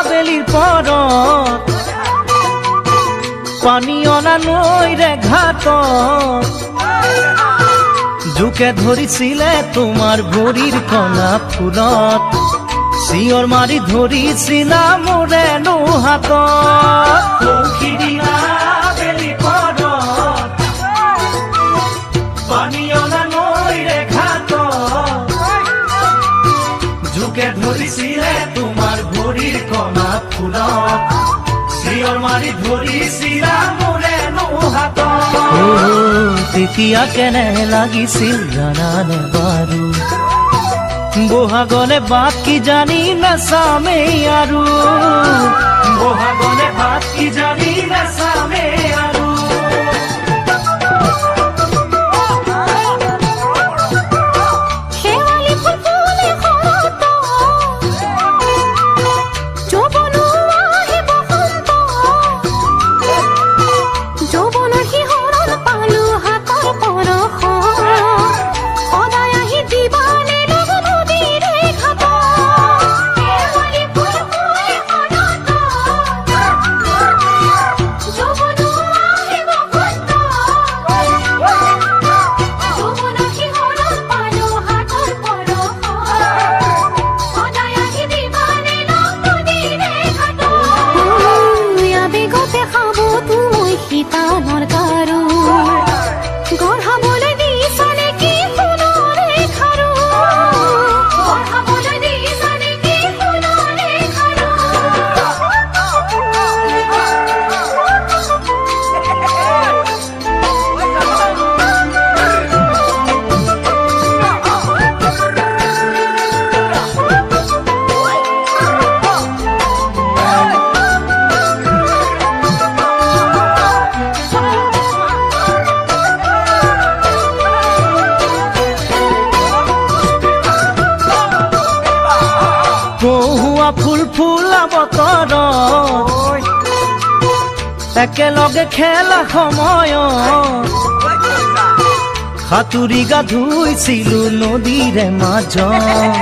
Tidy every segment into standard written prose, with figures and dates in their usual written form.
বেলিৰ পৰত পানী অনা নৈৰে ঘাটত জোকে ধৰিছিলে তোমাৰ ভৰিৰ কণা ফুলত চিঞৰ মাৰি ধৰিছিলা মোৰে হাতত বেলিৰ পৰত পানী অনা নৈৰে ঘাটত জোকে ধৰিছিলে তোমাৰ ভৰিৰ কণা ফুলত চিঞৰ মাৰি ধৰিছিলা মোৰে হাতত তেতিয়া কেনে লাগিছিল জানানে বাৰু বহাগলে বাট কি জানি নাচামেই আৰু বহাগলে বাট কি জানি নাচামেই আৰু কহুৱা ফুল ফুলা বতৰত একেলগে খেলা সময়ত সাঁতুৰি গা ধুইছিলো নদীৰে মাজত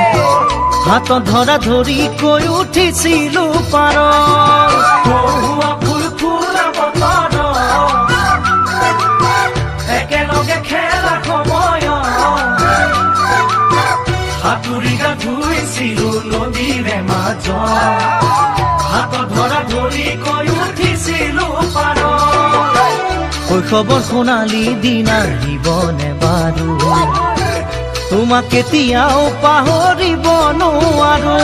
হাতত ধৰা ধৰি কৈ উঠিছিলো পাৰত কহুৱা ফুল ফুলা বতৰত একেলগে খেলা সময়ত সাঁতুৰি গা ধুইছিলো নদীৰে মাজত হাতত ধৰা ধৰি কৈ উঠিছিলো পাৰত শৈশৱৰ সোণালী দিন আহিবনে বাৰু তোমাক কেতিয়াও পাহৰিব নোৱাৰো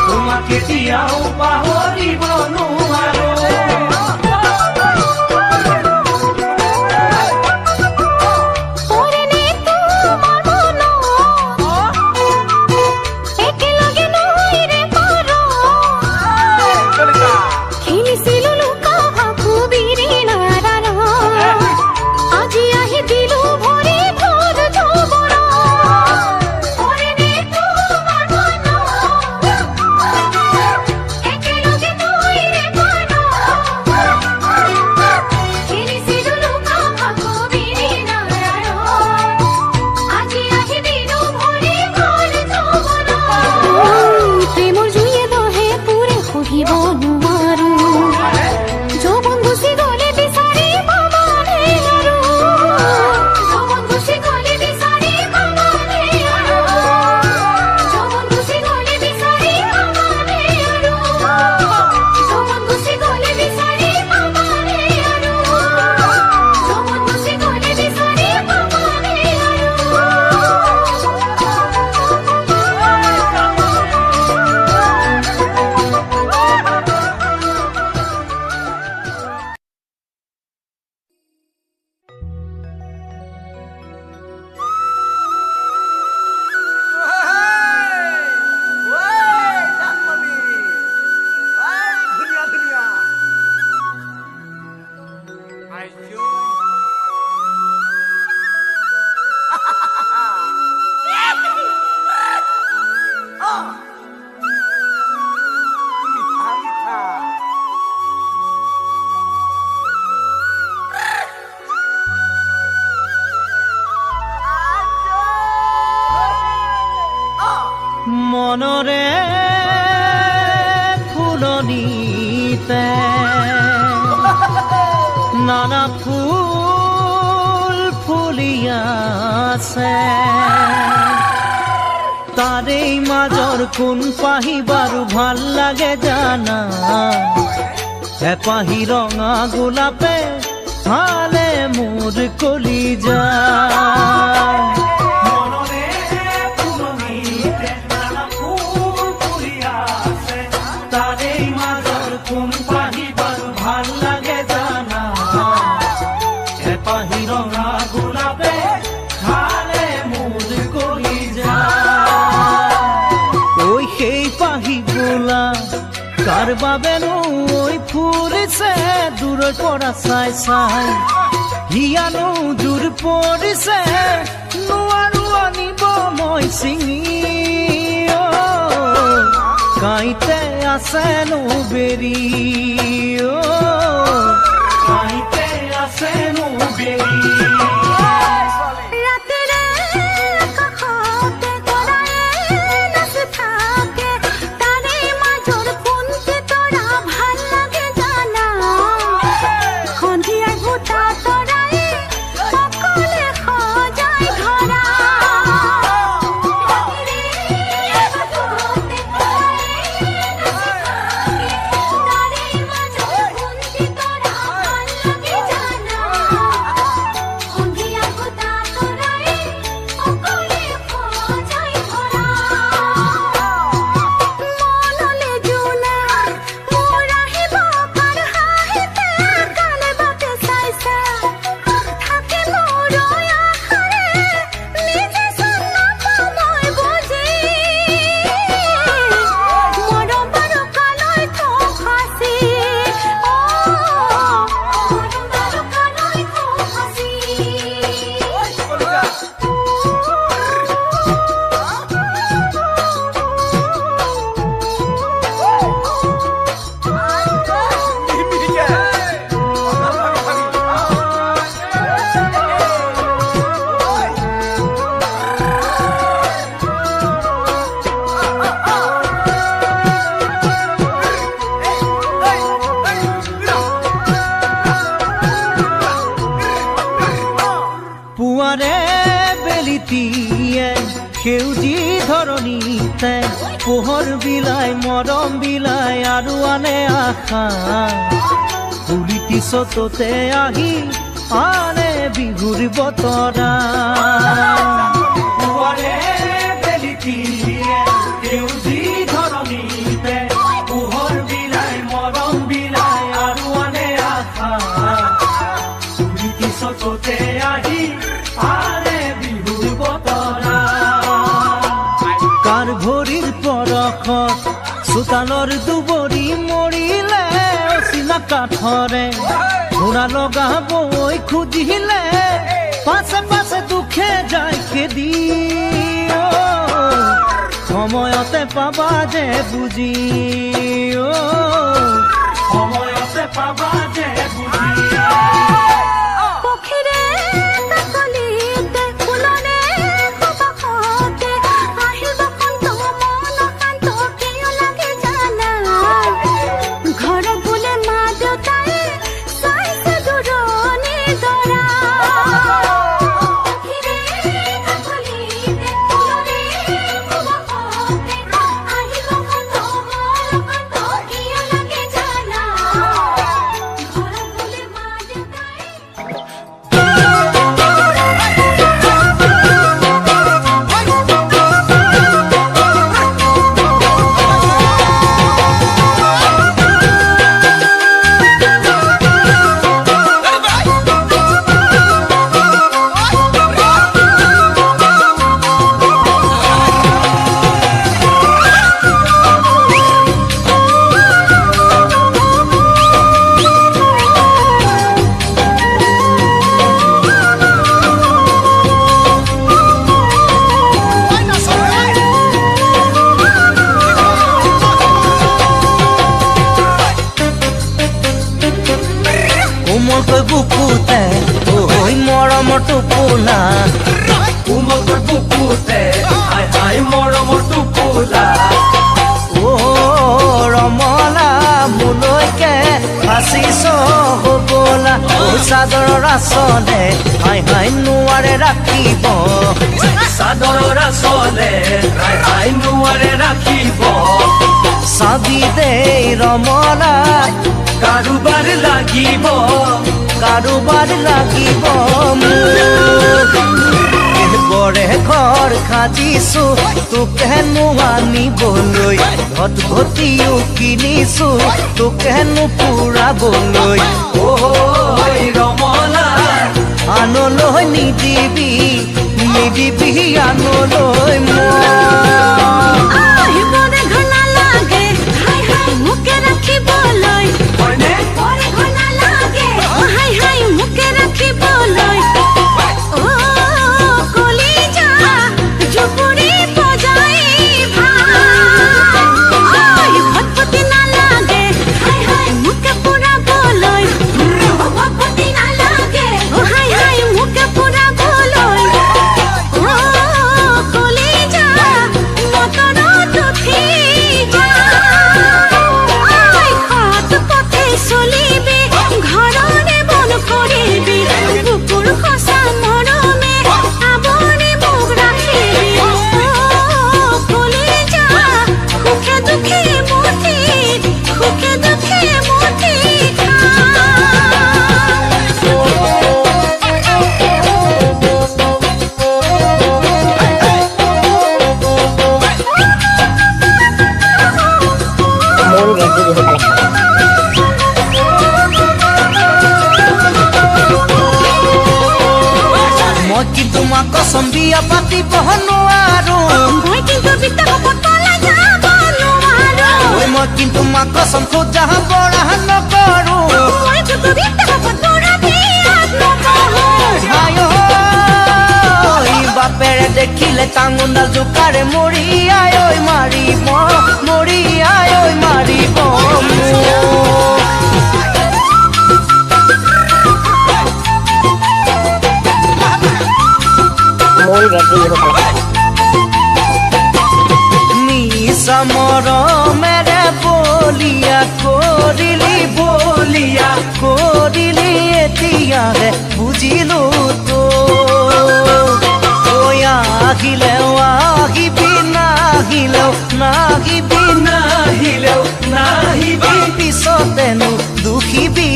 তোমাক কেতিয়াও পাহৰিব নোৱাৰো নানা ফুল ফুলিয়াছে তাৰেই মাজৰ কোন পাহি বাৰু ভাল লাগে জানা এপাহি ৰঙা গোলাপে ভালে মোৰ কলিজা তাৰেই মাজৰ কোন পাহি বাৰু ভাল লাগে জানা এপাহি ৰঙা গোলাপে ভালে মোৰ কলিজা ওই সেই পাহি গোলা কাৰ বাবেনো ওই ফুৰিছে দূৰৰ পৰা চাই চাই হিয়ানো জোৰ পৰিছে নোৱাৰো আনিব মই ছিঙি কাইতে আছেনো বেৰি কাইতে আছেনো বেৰি সেউজী ধৰণীতে পোহৰ বিলাই মৰম বিলাই আৰু আনে আশা কুলিটি চততে আহি আনে বিহুৰ বতৰা সেউজী ধৰণীতে পোহৰ বিলাই মৰম বিলাই আৰু আনে আশা কুলিটি চততে আহি আনে বিহুৰ বতৰা কাৰ ভৰিৰ পৰশত চোতালৰ দুবৰি মৰিলে অচিনা কাঠৰে ঘোঁৰা লগাবই খুজিলে পাছে পাছে দুখে যায় খেদি সময়তে পাবা যে বুজি সময়তে পাবা যে বুজি বুকুতে ওই মৰমৰ টোপোলা কোমল বুকুতে হাই হাই মৰমৰ টোপোলা ও ৰমলা মোলৈকে ফাঁচিছ হ'বলা চাদৰৰ আচলে হাই হাই নোৱাৰে ৰাখিব চাদৰৰ আচলে হাই হাই নোৱাৰে ৰাখিব চাবি দে ৰমনা কাৰোবাৰ লাগিব বৰে ঘৰ সাজিছো তোক হেনো আনিবলৈ ঘট ঘটিও কিনিছো তোক হেনো ফুৰাবলৈ ৰমনা আনলৈ নিদিবি আনলৈ কসম বিয়া পাতিব নোৱাৰো মই কিন্তু মা কসম খোজা বৰা নকৰো বাপেৰে দেখিলে টাঙোনাল জোকাৰে মৰি আই মাৰিব নিশা মৰমেৰে বলিয়া কৰিলি এতিয়াহে বুজিলো তো নাহিলেও পিছতেনো দুখিবি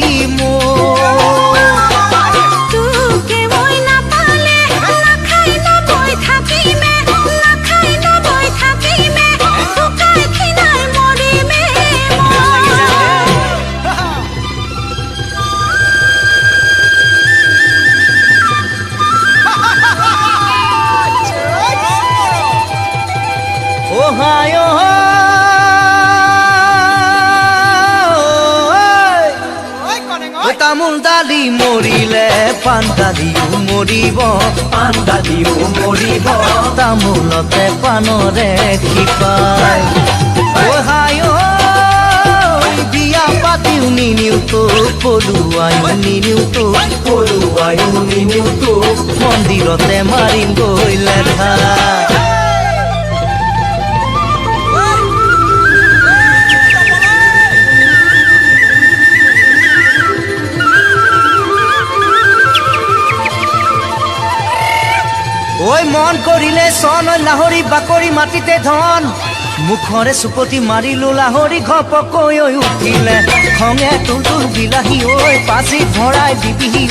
তামোল দালি মৰিলে পাণ দালিও মৰিব তামোলতে পাণৰে শিপাই বিয়া পাতিও নিনিও তো পলুৱাইও নিনিও তো মন্দিৰতে মাৰিম গৈ লেঠা মন কৰিলে চন লাহৰি বাকৰি মাটিতে ধন মুখৰে চুপতি মাৰিলো লাহৰি ঘপকৈ উঠিলে খঙে তুলতুল বিলাহী পাচি ভৰাই দিবিহি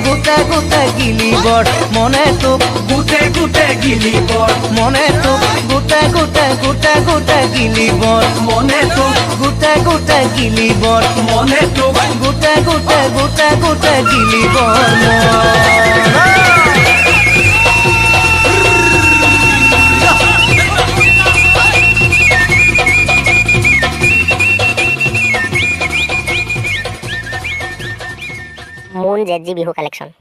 গোটে গিলিবৰ মনে তোক গোটে গিলিবৰ মনে তোক গোটে গিলিবৰ মনে তোক গোটে গিলিবৰ মনে তোক গোটে গিলিবৰ Moon ZG Bihu Collection.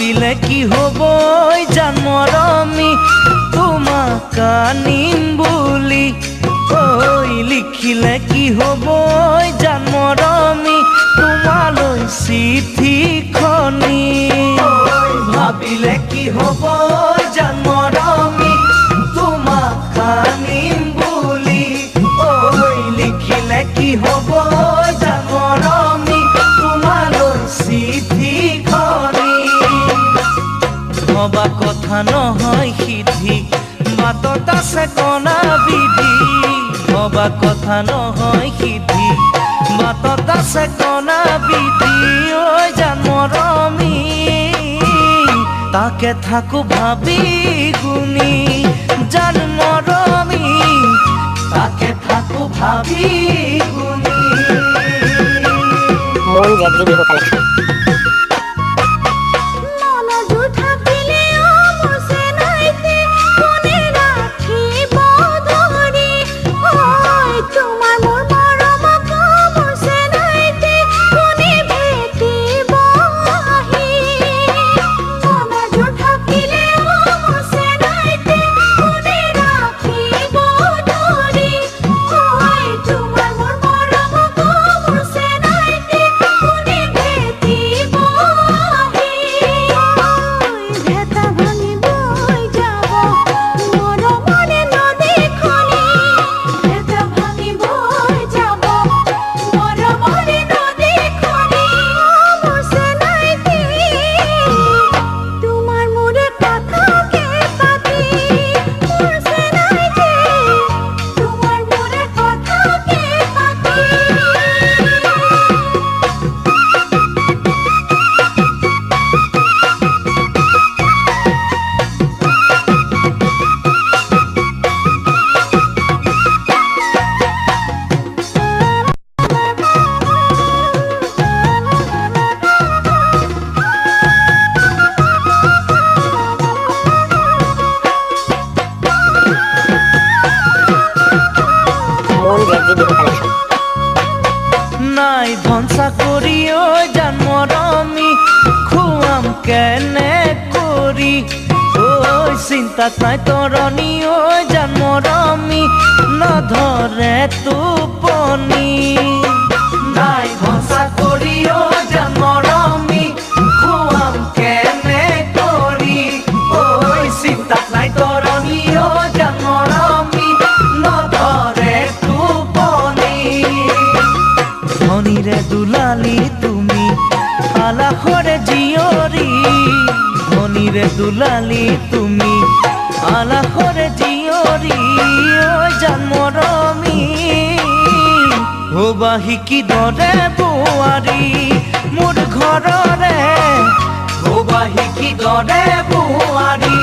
ভাবিলে কি হব জান মৰমী তোমাক আনিম বুলি ঐ লিখিলে কি হব জান মৰমী তোমালৈ চিঠিখনি ভাবিলে কি হব জান মৰমী তোমাক আনিম বুলি ঐ লিখিলে কি হব জান মৰমী তোমালৈ চিঠিখনি ভবা কথা নহয় সিদ্ধি বাটত আছে কণা বিধি ভবা কথা নহয় সিদ্ধি বাটত আছে কণা বিধি ঐ জান মৰমী তাকে থাকো ভাবি গুনি জান মৰমী তাকে থাকো ভাবি গুনি মন জেগজি বিহু কালেকশ্যন নাই ধন চাকৰি ঐ জান মৰমী খুৱাম কেনে কৰি ঐ চিন্তাত নাই তৰণি ঐ জান মৰমী নধৰে টোপনি নাই ধন চাকৰি ঐ জান মৰমী খুৱাম কেনে কৰি ঐ চিন্তাত নাই তৰণি ঐ জান মৰমী নধৰে ধনীৰে দুলালি তুমি আলাসৰে জীয়ৰী ধনীৰে দুলালি তুমি আলাসৰে জীয়ৰী ঐ জান মৰমী হবা শিকি দৰে বোৱাৰী মোৰ ঘৰৰে হবা শিকি দৰে বোৱাৰী